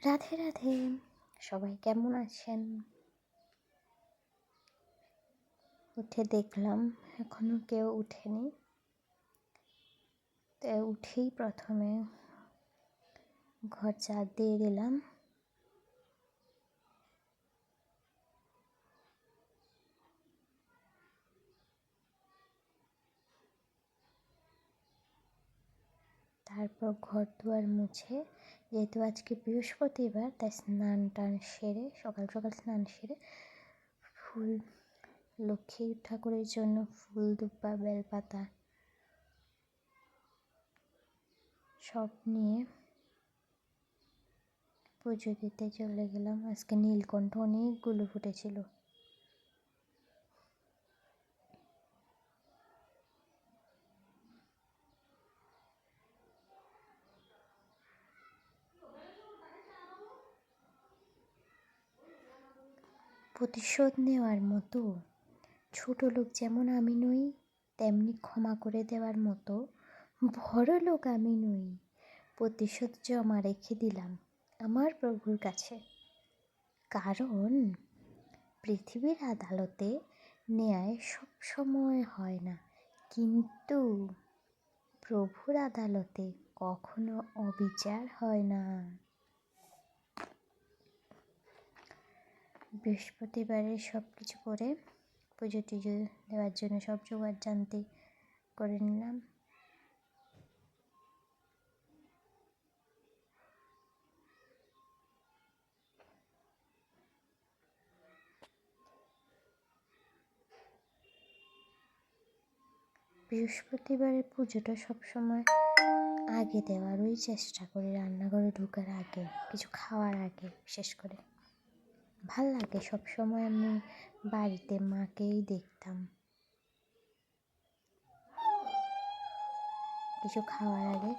রাধে রাধে, সবাই কেমন আছেন? উঠে দেখলাম এখনো কেউ উঠেনি। তাই উঠেই প্রথমে ঘর ঝাড় দিয়ে দিলাম। তারপর ঘর দুয়ার মুছে, যেহেতু আজকে বৃহস্পতিবার তাই স্নান টান সেরে সকাল সকাল স্নান সেরে ফুল, লক্ষ্মী ঠাকুরের জন্য ফুল, দুব্বা, বেলপাতা সব নিয়ে পুজো দিতে চলে গেলাম। আজকে নীলকণ্ঠ অনেকগুলো ফুটেছিল। প্রতিশোধ নেওয়ার মতো ছোট লোক যেমন আমি নই, তেমনি ক্ষমা করে দেওয়ার মতো বড় লোক আমি নই। প্রতিশোধ জমা রেখে দিলাম আমার প্রভুর কাছে। কারণ পৃথিবীর আদালতে ন্যায় সব সময় হয় না, কিন্তু প্রভুর আদালতে কখনো অবিচার হয় না। বৃহস্পতিবারে সব কিছু করে পুজো টুজো দেওয়ার জন্য সব জোগাড় জানতে করে নিলাম। বৃহস্পতিবারের পুজোটা সবসময় আগে দেওয়ারই চেষ্টা করি, রান্নাঘরে ঢোকার আগে, কিছু খাওয়ার আগে। বিশেষ করে ভাল লাগে, সবসময় আমি বাড়িতে মাকেই দেখতাম কিছু খাওয়ার আগে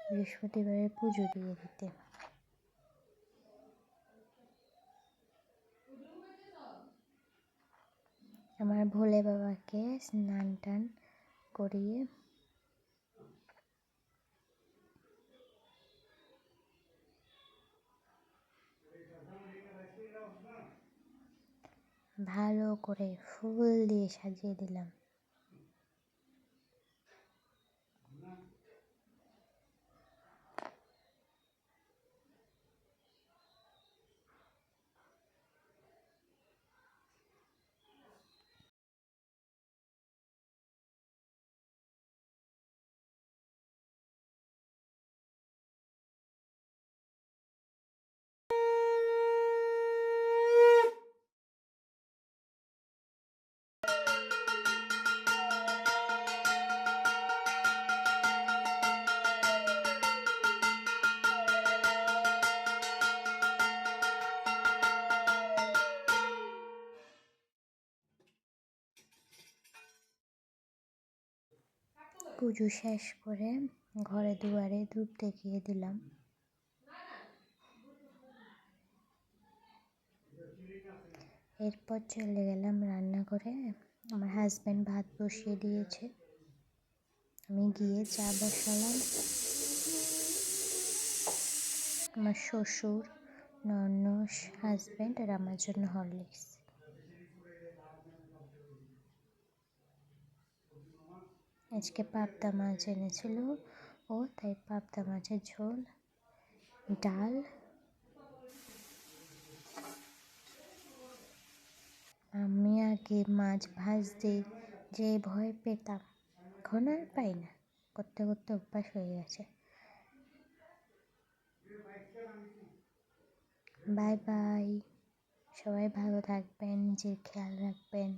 বৃহস্পতিবারের পুজো দিয়ে দিতে। আমার ভোলে বাবাকে স্নান টান করিয়ে ভালো করে ফুল দিয়ে সাজিয়ে দিলাম। পুজো শেষ করে ঘরে দুয়ারে ধূপ দেখিয়ে দিলাম। এরপর চলে গেলাম রান্নাঘরে। আমার হাজব্যান্ড ভাত বসিয়ে দিয়েছে, আমি গিয়ে চা বসালাম। আমার শ্বশুর, ননদ, হাজব্যান্ড আর আমার জন্য হরলিক্স। আজকে পাবদা মাছ এনেছিল ও, তাই পাবদা মাছের ঝোল, ডাল। আমি আগে মাছ ভাজতে যে ভয় পেতাম, এখন আর পাই না, করতে করতে অভ্যাস হয়ে গেছে। বাই বাই, সবাই ভালো থাকবেন, নিজের খেয়াল রাখবেন।